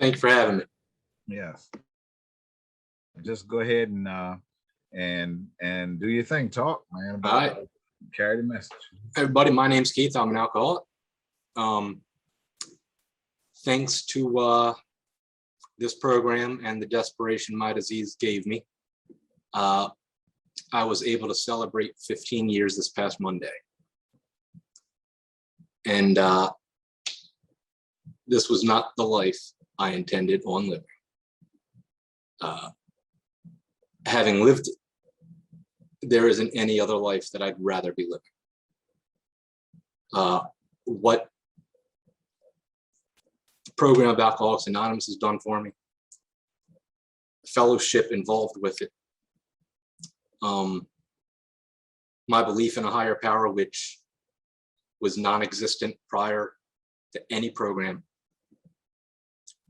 Thank you for having me. Yes. Just go ahead and do your thing. Talk, man, All right, carry the message. everybody. My name's Keith. I'm an alcoholic. Um, Thanks to this program and the desperation my disease gave me, I was able to celebrate 15 years this past Monday. And this was not the life I intended on living. Having lived it, there isn't any other life that I'd rather be living. What the program of Alcoholics Anonymous has done for me, fellowship involved with it, my belief in a higher power, which was non-existent prior to any program.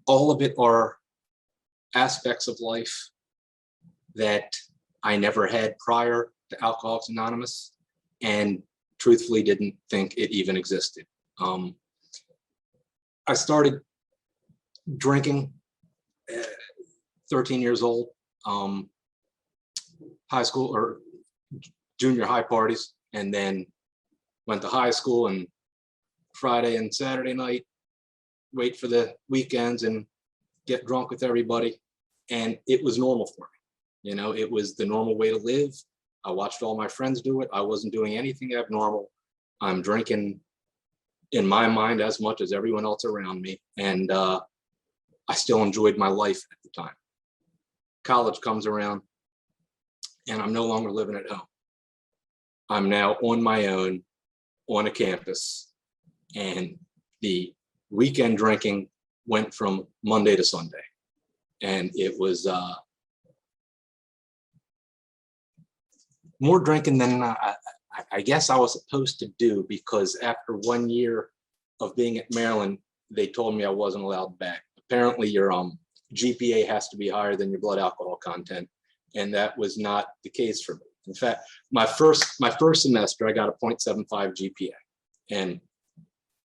All of it are aspects of life that I never had prior to Alcoholics Anonymous, and truthfully didn't think it even existed. I started drinking 13 years old, high school or junior high parties, and then went to high school, and Friday and Saturday night, wait for the weekends and get drunk with everybody. And it was normal for me. You know, it was the normal way to live. I watched all my friends do it. I wasn't doing anything abnormal. I'm drinking in my mind as much as everyone else around me. And I still enjoyed my life at the time. College comes around and I'm no longer living at home. I'm now on my own on a campus, and the weekend drinking went from Monday to Sunday. And it was more drinking than I guess I was supposed to do, because after 1 year of being at Maryland, they told me I wasn't allowed back. Apparently your GPA has to be higher than your blood alcohol content, and that was not the case for me. In fact, my first semester, I got a 0.75 GPA, and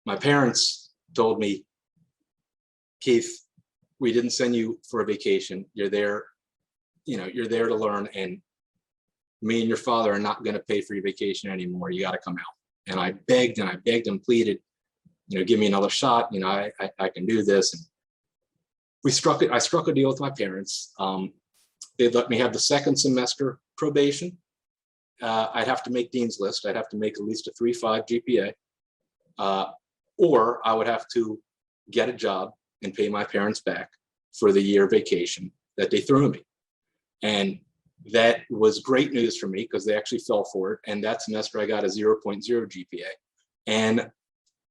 my parents told me, Keith, we didn't send you for a vacation. You're there, you're there to learn, and me and your father are not going to pay for your vacation anymore. You got to come out. And I begged and pleaded, give me another shot. I can do this. And I struck a deal with my parents. They'd let me have the second semester probation. I'd have to make Dean's List. I'd have to make at least a 3.5 GPA, or I would have to get a job and pay my parents back for the year vacation that they threw me. And that was great news for me, because they actually fell for it. And that semester I got a 0.0 GPA. And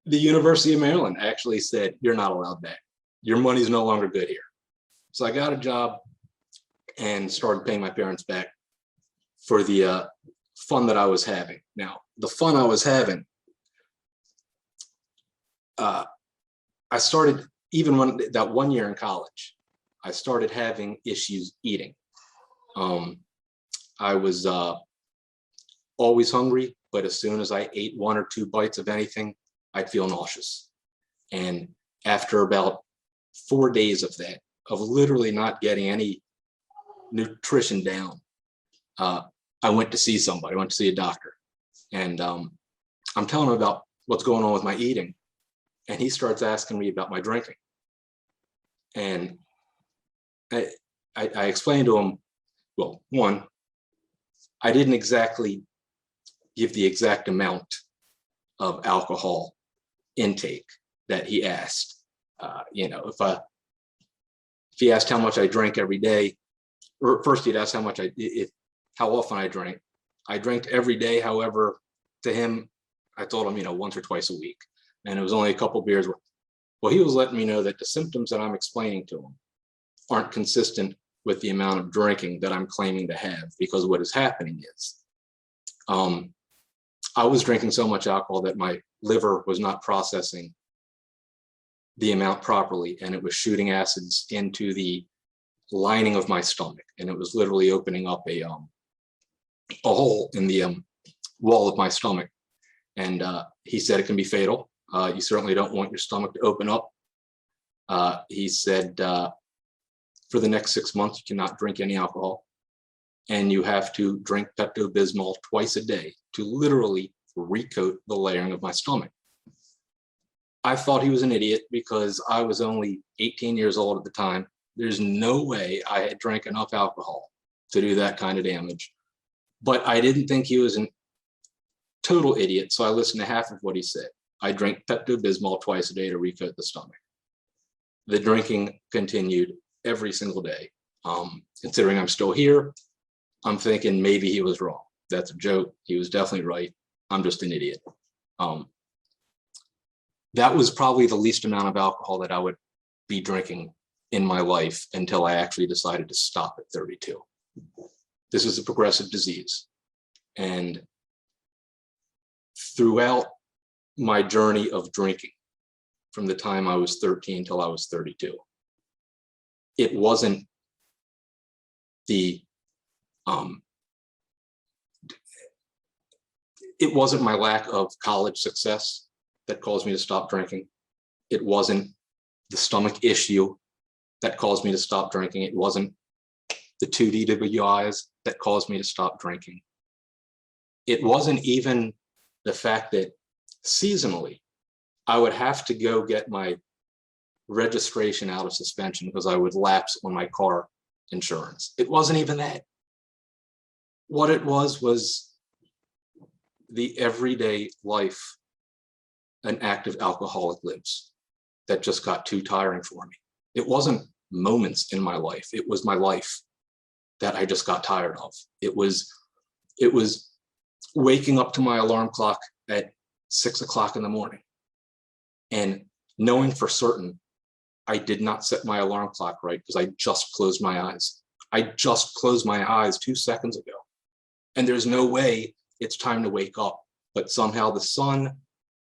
the University of Maryland actually said, you're not allowed back. Your money's no longer good here. So I got a job and started paying my parents back for the fun that I was having. Now, the fun I was having, I started, even when that 1 year in college, I started having issues eating. I was always hungry, but as soon as I ate 1 or 2 bites of anything, I'd feel nauseous. And after about 4 days of that, of literally not getting any nutrition down, I went to see somebody. I went to see a doctor, and I'm telling him about what's going on with my eating, and he starts asking me about my drinking. And I explained to him, well, one, I didn't exactly give the exact amount of alcohol intake that he asked. If he asked how much I drank every day, or first he'd ask how often I drank. I drank every day. However, to him, I told him, once or twice a week, and it was only a couple beers. Well, he was letting me know that the symptoms that I'm explaining to him aren't consistent with the amount of drinking that I'm claiming to have, because what is happening is I was drinking so much alcohol that my liver was not processing the amount properly, and it was shooting acids into the lining of my stomach, and it was literally opening up a hole in the wall of my stomach. And he said it can be fatal. You certainly don't want your stomach to open up He said, for the next 6 months, you cannot drink any alcohol, and you have to drink Pepto-Bismol twice a day to literally recoat the layering of my stomach. I thought he was an idiot because I was only 18 years old at the time. There's no way I had drank enough alcohol to do that kind of damage. But I didn't think he was a total idiot, so I listened to half of what he said. I drank Pepto-Bismol twice a day to recoat the stomach. The drinking continued every single day. Considering I'm still here, I'm thinking maybe he was wrong. That's a joke. He was definitely right. I'm just an idiot. That was probably the least amount of alcohol that I would be drinking in my life until I actually decided to stop at 32. This is a progressive disease. And throughout my journey of drinking, from the time I was 13 till I was 32, it wasn't it wasn't my lack of college success that caused me to stop drinking. It wasn't the stomach issue that caused me to stop drinking. It wasn't the 2 DWIs that caused me to stop drinking. It wasn't even the fact that seasonally I would have to go get my registration out of suspension because I would lapse on my car insurance. It wasn't even that. What it was the everyday life an active alcoholic lives that just got too tiring for me. It wasn't moments in my life. It was my life that I just got tired of. It was waking up to my alarm clock at 6 o'clock in the morning and knowing for certain I did not set my alarm clock right because I just closed my eyes. I just closed my eyes 2 seconds ago. And there's no way it's time to wake up. But somehow the sun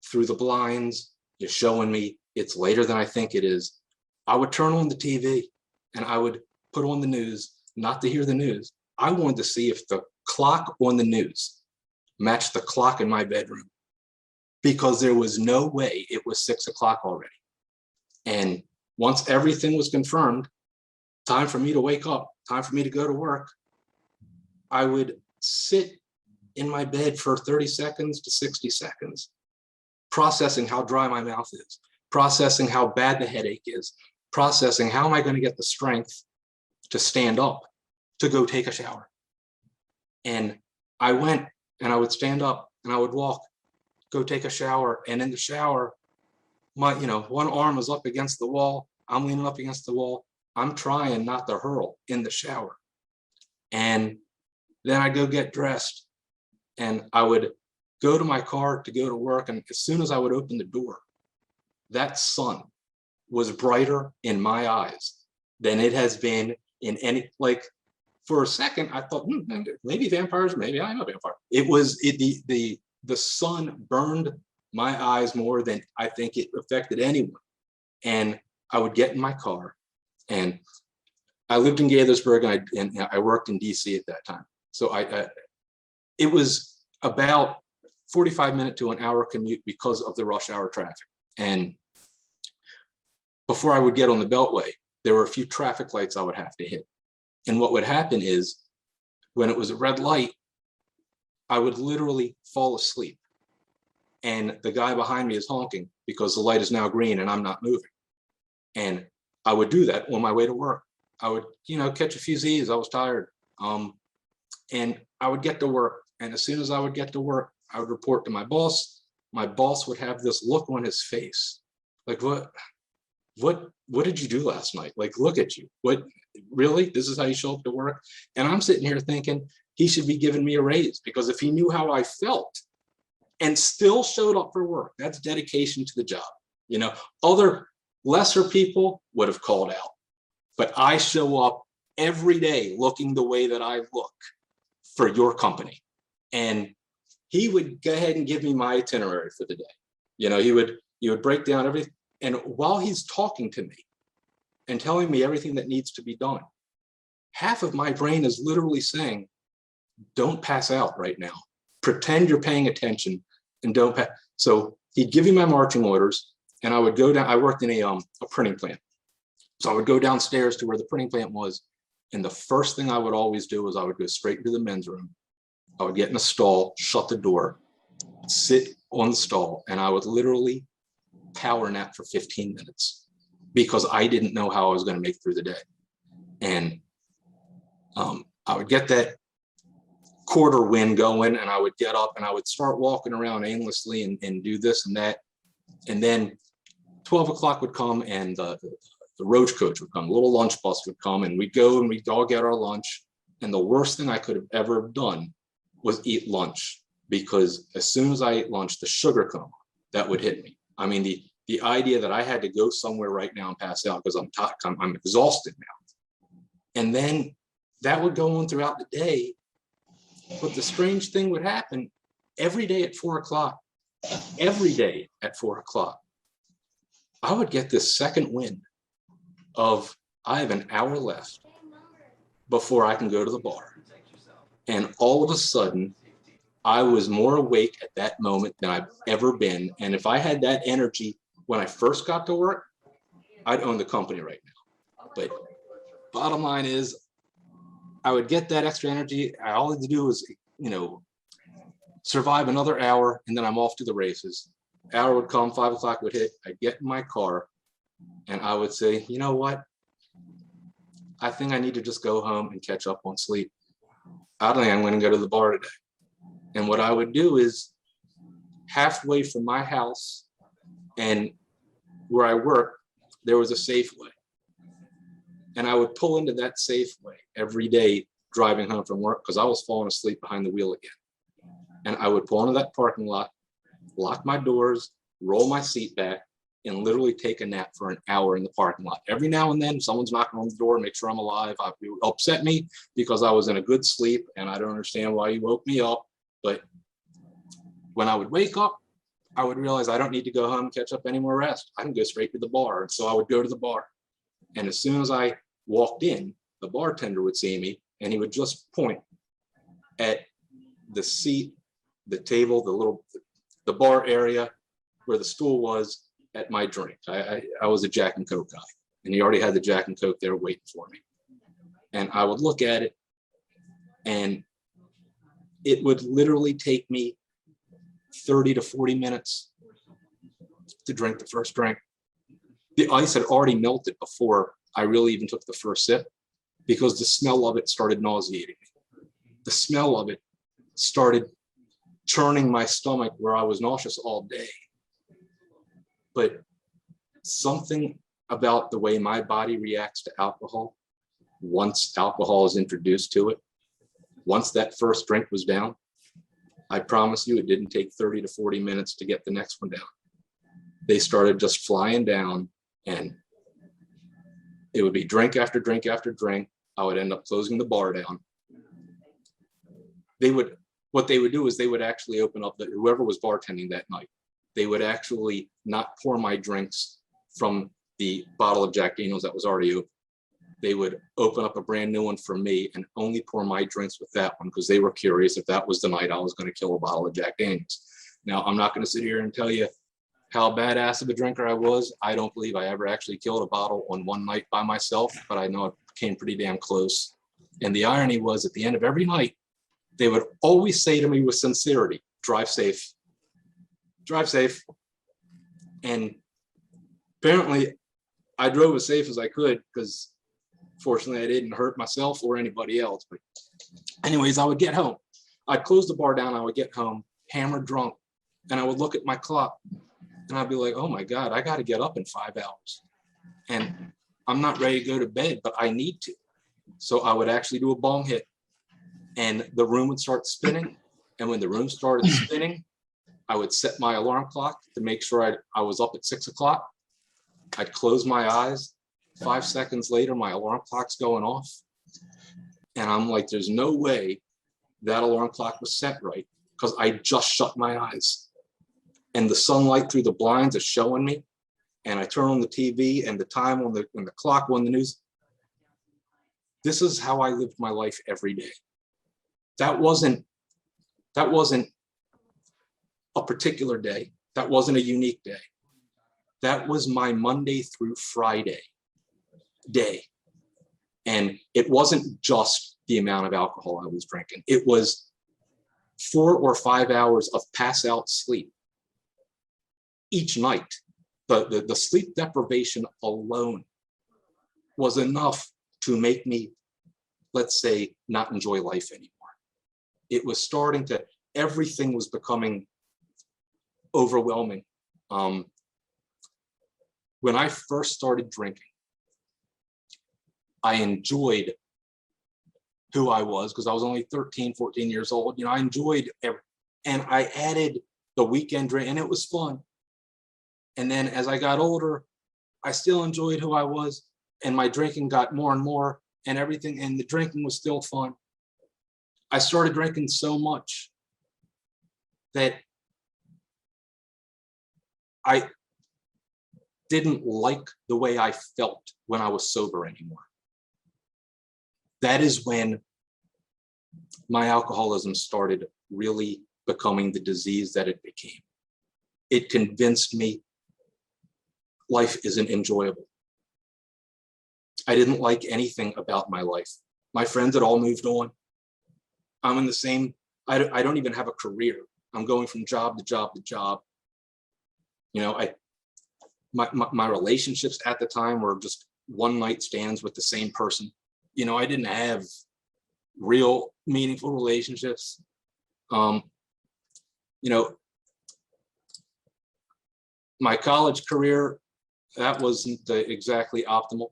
through the blinds is showing me it's later than I think it is. I would turn on the TV and I would put on the news, not to hear the news. I wanted to see if the clock on the news matched the clock in my bedroom, because there was no way it was 6 o'clock already. And once everything was confirmed, time for me to wake up, time for me to go to work, I would sit in my bed for 30 seconds to 60 seconds, processing how dry my mouth is, processing how bad the headache is, processing how am I going to get the strength to stand up, to go take a shower. And I went and I would stand up and I would walk, go take a shower. And in the shower, my, one arm was up against the wall. I'm leaning up against the wall. I'm trying not to hurl in the shower. And then I go get dressed and I would go to my car to go to work. And as soon as I would open the door, that sun was brighter in my eyes than it has been in any, like for a second, I thought, maybe vampires, maybe I'm a vampire. It was, the sun burned my eyes more than I think it affected anyone. And I would get in my car, and I lived in Gaithersburg and I worked in DC at that time. So it was about 45-minute to an hour commute because of the rush hour traffic. And before I would get on the Beltway, there were a few traffic lights I would have to hit. And what would happen is when it was a red light, I would literally fall asleep. And the guy behind me is honking because the light is now green and I'm not moving. And I would do that on my way to work. I would, catch a few Z's. I was tired. And I would get to work. And as soon as I would get to work, I would report to my boss. My boss would have this look on his face. Like, what did you do last night? Like, look at you. What, really? This is how you show up to work? And I'm sitting here thinking he should be giving me a raise, because if he knew how I felt and still showed up for work, that's dedication to the job. Other lesser people would have called out, but I show up every day looking the way that I look for your company. And he would go ahead and give me my itinerary for the day. He would break down everything. And while he's talking to me and telling me everything that needs to be done, half of my brain is literally saying, don't pass out right now. Pretend you're paying attention and don't pass. So he'd give me my marching orders and I would go down. I worked in a printing plant. So I would go downstairs to where the printing plant was. And the first thing I would always do is I would go straight into the men's room. I would get in a stall, shut the door, sit on the stall, and I would literally power nap for 15 minutes because I didn't know how I was going to make through the day. And I would get that quarter wind going, and I would get up and I would start walking around aimlessly and do this and that. And then 12 o'clock would come, and the roach coach would come, a little lunch bus would come, and we'd go and we'd all get our lunch. And the worst thing I could have ever done was eat lunch, because as soon as I ate lunch, the sugar coma that would hit me. I mean, the idea that I had to go somewhere right now and pass out because I'm exhausted now. And then that would go on throughout the day. But the strange thing would happen every day at 4 o'clock, every day at 4 o'clock, I would get this second wind of, I have an hour left before I can go to the bar. And all of a sudden, I was more awake at that moment than I've ever been. And if I had that energy when I first got to work, I'd own the company right now. But bottom line is, I would get that extra energy. All I had to do was, survive another hour, and then I'm off to the races. Hour would come, 5 o'clock would hit. I'd get in my car, and I would say, you know what? I think I need to just go home and catch up on sleep. I don't think I'm going to go to the bar today. And what I would do is, halfway from my house and where I work, there was a Safeway. And I would pull into that Safeway every day driving home from work because I was falling asleep behind the wheel again. And I would pull into that parking lot, lock my doors, roll my seat back, and literally take a nap for an hour in the parking lot. Every now and then, someone's knocking on the door, make sure I'm alive. It would upset me because I was in a good sleep, and I don't understand why you woke me up. But when I would wake up, I would realize I don't need to go home and catch up any more rest. I can go straight to the bar. And so I would go to the bar. And as soon as I walked in, the bartender would see me, and he would just point at the seat, the table, the bar area where the stool was at my drink. I was a Jack and Coke guy, and he already had the Jack and Coke there waiting for me. And I would look at it, and it would literally take me 30 to 40 minutes to drink the first drink. The ice had already melted before I really even took the first sip, because the smell of it started nauseating me. The smell of it started churning my stomach where I was nauseous all day. But something about the way my body reacts to alcohol, once alcohol is introduced to it, once that first drink was down, I promise you it didn't take 30 to 40 minutes to get the next one down. They started just flying down, and it would be drink after drink after drink. I would end up closing the bar down. What they would do is they would actually open up, whoever was bartending that night, they would actually not pour my drinks from the bottle of Jack Daniels that was already open. They would open up a brand new one for me and only pour my drinks with that one, because they were curious if that was the night I was going to kill a bottle of Jack Daniels. Now, I'm not going to sit here and tell you how badass of a drinker I was. I don't believe I ever actually killed a bottle on one night by myself, but I know it came pretty damn close. And the irony was, at the end of every night, they would always say to me with sincerity, drive safe, drive safe. And apparently I drove as safe as I could, because fortunately I didn't hurt myself or anybody else. But anyways, I would get home. I'd close the bar down. I would get home hammered drunk, and I would look at my clock, and I'd be like, oh my God, I got to get up in 5 hours. And I'm not ready to go to bed, but I need to. So I would actually do a bong hit, and the room would start spinning. And when the room started spinning, I would set my alarm clock to make sure I was up at 6 o'clock. I'd close my eyes. 5 seconds later, my alarm clock's going off. And I'm like, there's no way that alarm clock was set right, because I just shut my eyes. And the sunlight through the blinds is showing me. And I turn on the TV, and the time on the clock on the news. This is how I lived my life every day. That wasn't a particular day. That wasn't a unique day. That was my Monday through Friday. day. And it wasn't just the amount of alcohol I was drinking. It was 4 or 5 hours of pass out sleep each night. The sleep deprivation alone was enough to make me, let's say, not enjoy life anymore. It was starting to, everything was becoming overwhelming. When I first started drinking, I enjoyed who I was because I was only 13, 14 years old. You know, I enjoyed and I added the weekend drink and it was fun. And then as I got older, I still enjoyed who I was and my drinking got more and more and everything, and the drinking was still fun. I started drinking so much that I didn't like the way I felt when I was sober anymore. That is when my alcoholism started really becoming the disease that it became. It convinced me life isn't enjoyable. I didn't like anything about my life. My friends had all moved on. I'm in the same, I don't even have a career. I'm going from job to job to job. You know, my relationships at the time were just one night stands with the same person. You know, I didn't have real meaningful relationships. You know, my college career, that wasn't exactly optimal.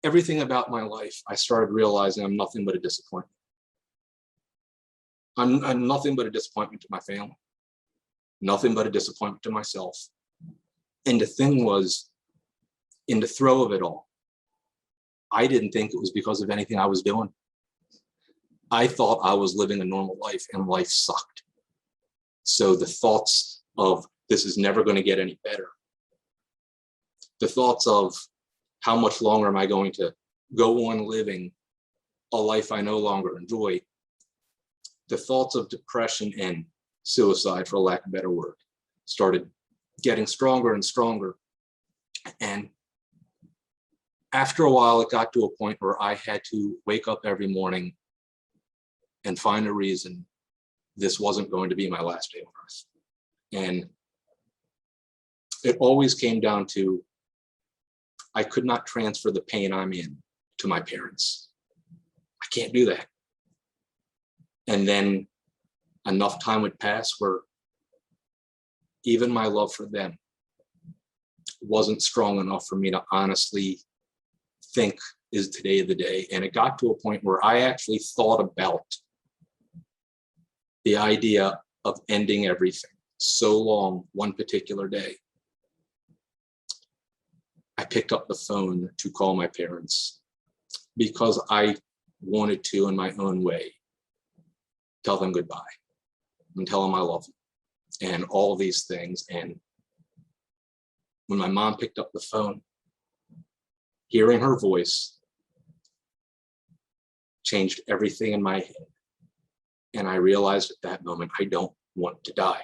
Everything about my life, I started realizing I'm nothing but a disappointment. I'm nothing but a disappointment to my family, nothing but a disappointment to myself. And the thing was, in the throw of it all, I didn't think it was because of anything I was doing. I thought I was living a normal life and life sucked. So the thoughts of this is never going to get any better, the thoughts of how much longer am I going to go on living a life I no longer enjoy, the thoughts of depression and suicide, for lack of a better word, started getting stronger and stronger. And after a while, it got to a point where I had to wake up every morning and find a reason this wasn't going to be my last day on earth. And it always came down to, I could not transfer the pain I'm in to my parents. I can't do that. And then enough time would pass where even my love for them wasn't strong enough for me to honestly think, is today the day? And it got to a point where I actually thought about the idea of ending everything so long one particular day. I picked up the phone to call my parents because I wanted to, in my own way, tell them goodbye and tell them I love them and all these things. And when my mom picked up the phone, hearing her voice changed everything in my head. And I realized at that moment, I don't want to die.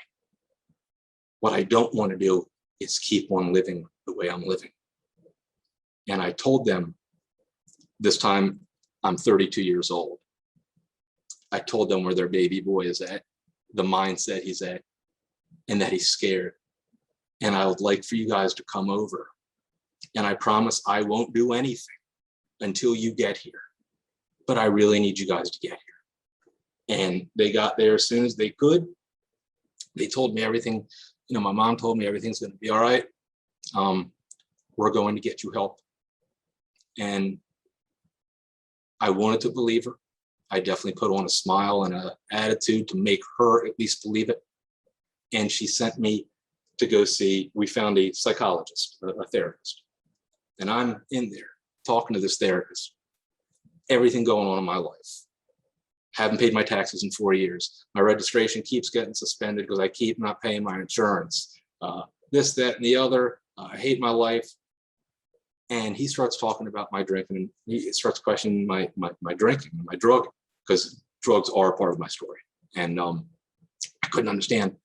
What I don't want to do is keep on living the way I'm living. And I told them, this time I'm 32 years old. I told them where their baby boy is at, the mindset he's at, and that he's scared. And I would like for you guys to come over. And I promise I won't do anything until you get here. But I really need you guys to get here. And they got there as soon as they could. They told me everything, you know, my mom told me everything's going to be all right. We're going to get you help. And I wanted to believe her. I definitely put on a smile and an attitude to make her at least believe it. And she sent me to go see, we found a psychologist, a therapist. And I'm in there talking to this therapist. Everything going on in my life. Haven't paid my taxes in 4 years. My registration keeps getting suspended because I keep not paying my insurance. This, that, and the other. I hate my life. And he starts talking about my drinking, and he starts questioning my drinking, my drug, because drugs are a part of my story. And couldn't understand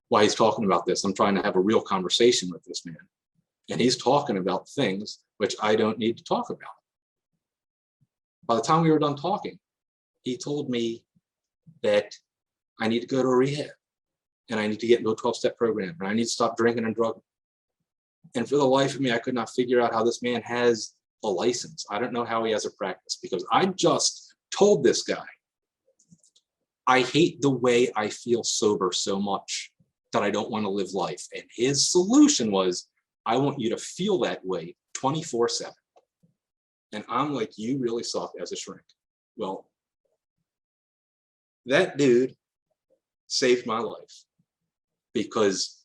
why he's talking about this. I'm trying to have a real conversation with this man. And he's talking about things which I don't need to talk about. By the time we were done talking, he told me that I need to go to a rehab and I need to get into a 12-step program and I need to stop drinking and drugging. And for the life of me, I could not figure out how this man has a license. I don't know how he has a practice, because I just told this guy, I hate the way I feel sober so much that I don't want to live life. And his solution was, I want you to feel that way 24/7. And I'm like, you really suck as a shrink. Well, that dude saved my life, because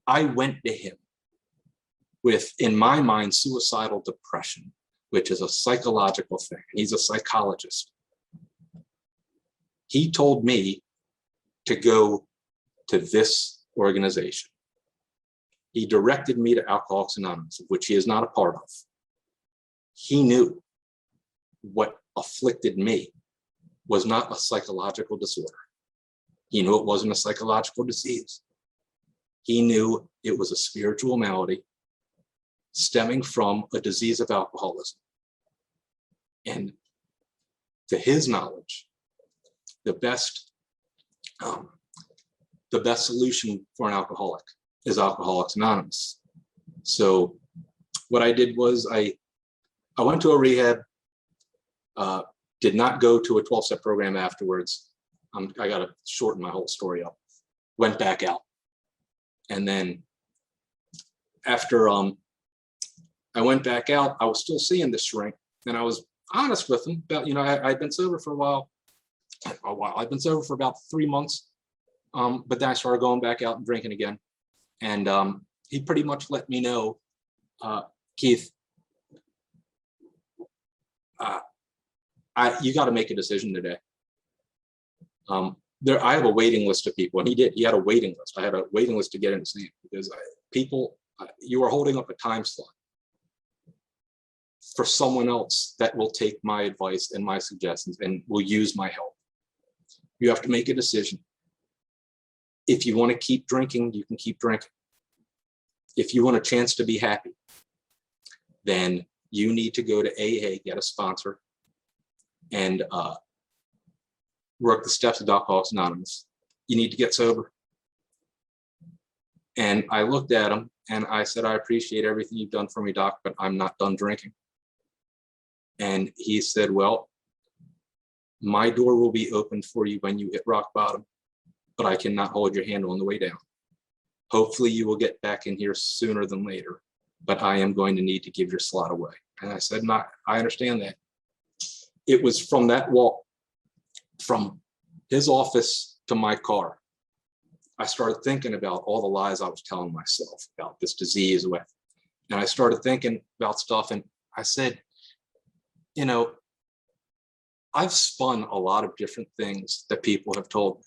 I went to him with, in my mind, suicidal depression, which is a psychological thing. He's a psychologist. He told me to go to this organization. He directed me to Alcoholics Anonymous, of which he is not a part of. He knew what afflicted me was not a psychological disorder. He knew it wasn't a psychological disease. He knew it was a spiritual malady stemming from a disease of alcoholism. And to his knowledge, the best solution for an alcoholic is Alcoholics Anonymous. So what I did was I went to a rehab, did not go to a 12-step program afterwards. I got to shorten my whole story up. Went back out. And then after I went back out, I was still seeing this shrink, and I was honest with him about, I'd been sober for a while. I'd been sober for about 3 months. But then I started going back out and drinking again. And he pretty much let me know, Keith, you got to make a decision today. I have a waiting list of people, and he had a waiting list. I had a waiting list to get into SANT, because you are holding up a time slot for someone else that will take my advice and my suggestions and will use my help. You have to make a decision. If you want to keep drinking, you can keep drinking. If you want a chance to be happy, then you need to go to AA, get a sponsor, and work the steps of Alcoholics Anonymous. You need to get sober. And I looked at him and I said, I appreciate everything you've done for me, Doc, but I'm not done drinking. And he said, well, my door will be open for you when you hit rock bottom, but I cannot hold your hand on the way down. Hopefully you will get back in here sooner than later, but I am going to need to give your slot away. And I said, no, I understand that. It was from that walk from his office to my car, I started thinking about all the lies I was telling myself about this disease. And I started thinking about stuff, and I said, I've spun a lot of different things that people have told me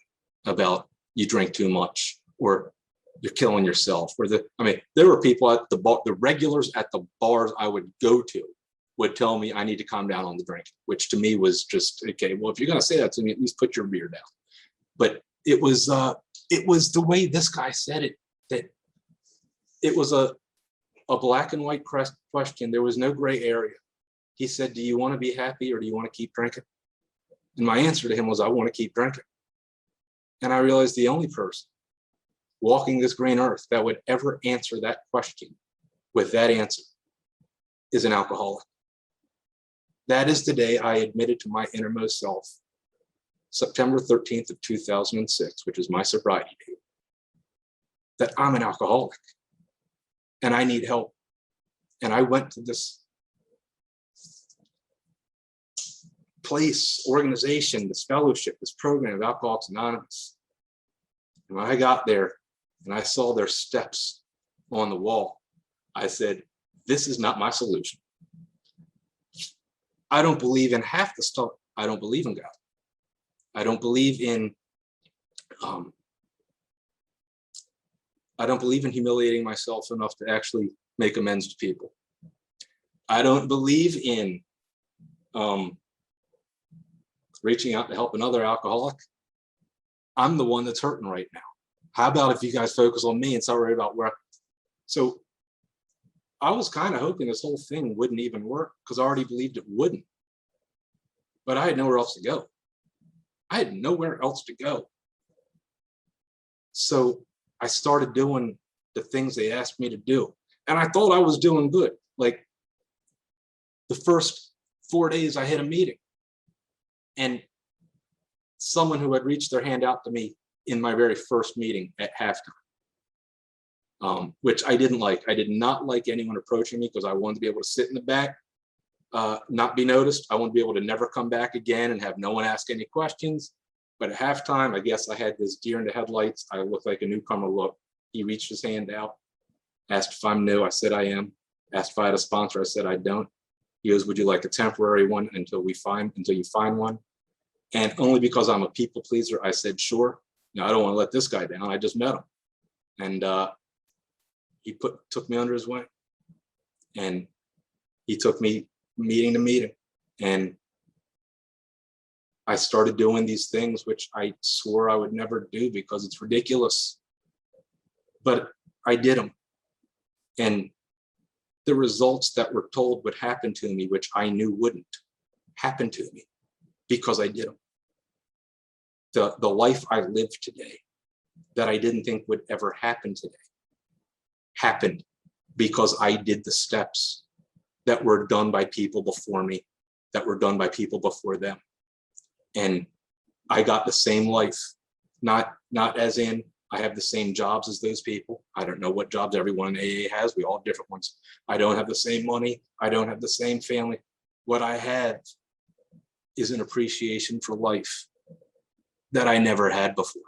about, you drink too much, or you're killing yourself, or there were people at the bar, the regulars at the bars I would go to would tell me I need to calm down on the drink, which to me was just, okay, well, if you're going to say that to me, at least put your beer down. But it was the way this guy said it, that it was a black and white question. There was no gray area. He said, do you want to be happy, or do you want to keep drinking? And my answer to him was, I want to keep drinking. And I realized the only person walking this green earth that would ever answer that question with that answer is an alcoholic. That is the day I admitted to my innermost self, September 13th of 2006, which is my sobriety date, that I'm an alcoholic and I need help. And I went to this place, organization, this fellowship, this program of Alcoholics Anonymous. And when I got there and I saw their steps on the wall, I said, this is not my solution. I don't believe in half the stuff. I don't believe in God. I don't believe in humiliating myself enough to actually make amends to people. I don't believe in reaching out to help another alcoholic. I'm the one that's hurting right now. How about if you guys focus on me and start worrying about work? So I was kind of hoping this whole thing wouldn't even work because I already believed it wouldn't. But I had nowhere else to go. I had nowhere else to go. So I started doing the things they asked me to do. And I thought I was doing good. Like the first 4 days I hit a meeting and someone who had reached their hand out to me in my very first meeting at halftime, which I didn't like. I did not like anyone approaching me because I wanted to be able to sit in the back, not be noticed. I wanted to be able to never come back again and have no one ask any questions. But at halftime, I guess I had this deer in the headlights. I looked like a newcomer look. He reached his hand out, asked if I'm new. I said I am. Asked if I had a sponsor. I said I don't. He goes, would you like a temporary one until you find one? And only because I'm a people pleaser, I said, sure. Now I don't want to let this guy down. I just met him. And he took me under his wing. And he took me meeting to meeting. And I started doing these things which I swore I would never do because it's ridiculous. But I did them. And the results that were told would happen to me, which I knew wouldn't happen to me because I did them. The life I live today that I didn't think would ever happen today happened because I did the steps that were done by people before me, that were done by people before them. And I got the same life, not as in I have the same jobs as those people. I don't know what jobs everyone in AA has. We all have different ones. I don't have the same money. I don't have the same family. What I have is an appreciation for life that I never had before.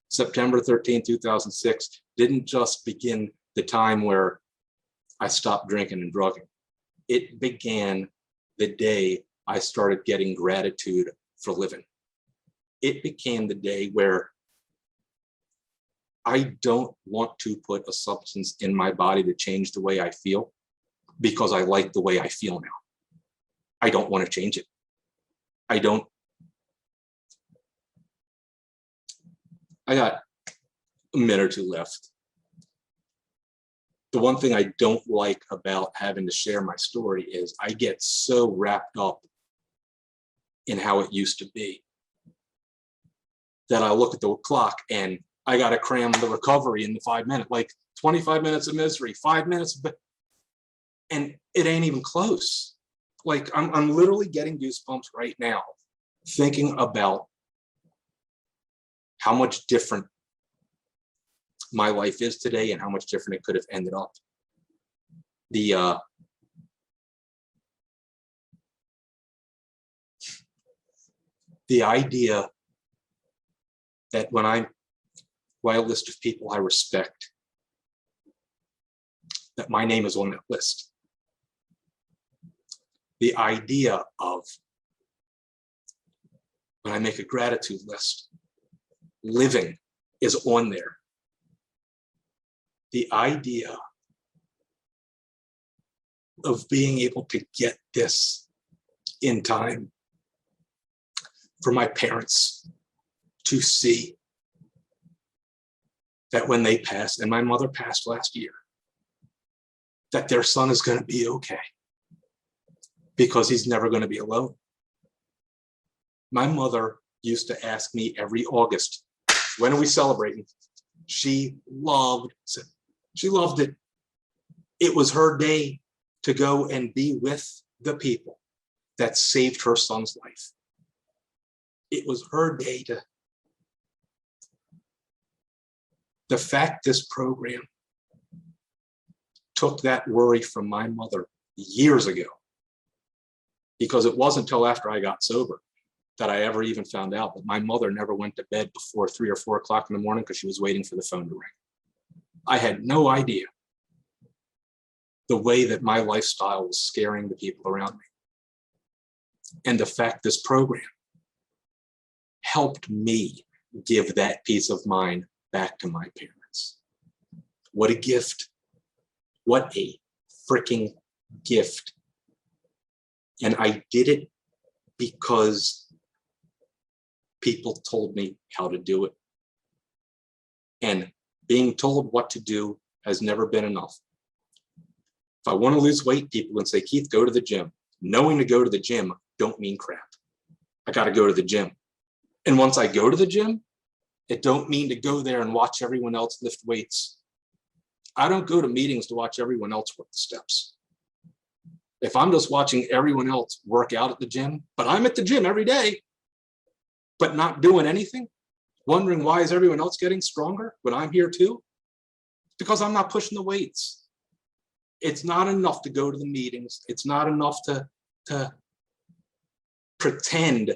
September 13, 2006 didn't just begin the time where I stopped drinking and drugging. It began the day I started getting gratitude for living. It became the day where I don't want to put a substance in my body to change the way I feel because I like the way I feel now. I don't want to change it. I don't. I got a minute or two left. The one thing I don't like about having to share my story is I get so wrapped up in how it used to be that I look at the clock and I got to cram the recovery in the 5 minutes, like 25 minutes of misery, 5 minutes, and it ain't even close. Like I'm literally getting goosebumps right now, thinking about how much different my life is today and how much different it could have ended up. The idea that when I'm by a list of people I respect, that my name is on that list. The idea of when I make a gratitude list, living is on there. The idea of being able to get this in time for my parents to see that when they pass, and my mother passed last year, that their son is going to be okay because he's never going to be alone. My mother used to ask me every August, when are we celebrating? She loved it. It was her day to go and be with the people that saved her son's life. It was her day to. The fact this program took that worry from my mother years ago, because it wasn't until after I got sober that I ever even found out that my mother never went to bed before 3 or 4 o'clock in the morning because she was waiting for the phone to ring. I had no idea the way that my lifestyle was scaring the people around me. And the fact this program helped me give that peace of mind back to my parents. What a gift. What a freaking gift. And I did it because People told me how to do it. And being told what to do has never been enough. If I want to lose weight, people would say, Keith, go to the gym. Knowing to go to the gym don't mean crap. I got to go to the gym. And once I go to the gym, it don't mean to go there and watch everyone else lift weights. I don't go to meetings to watch everyone else work the steps. If I'm just watching everyone else work out at the gym, but I'm at the gym every day, but not doing anything, wondering why is everyone else getting stronger when I'm here too? Because I'm not pushing the weights. It's not enough to go to the meetings. It's not enough to pretend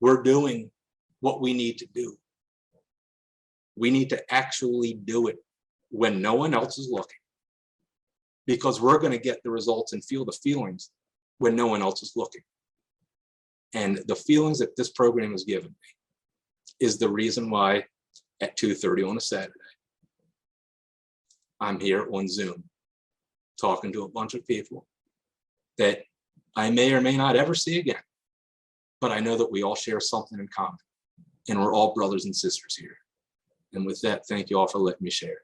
we're doing what we need to do. We need to actually do it when no one else is looking, because we're going to get the results and feel the feelings when no one else is looking. And the feelings that this program has given me is the reason why at 2:30 on a Saturday, I'm here on Zoom talking to a bunch of people that I may or may not ever see again, but I know that we all share something in common, and we're all brothers and sisters here. And with that, thank you all for letting me share.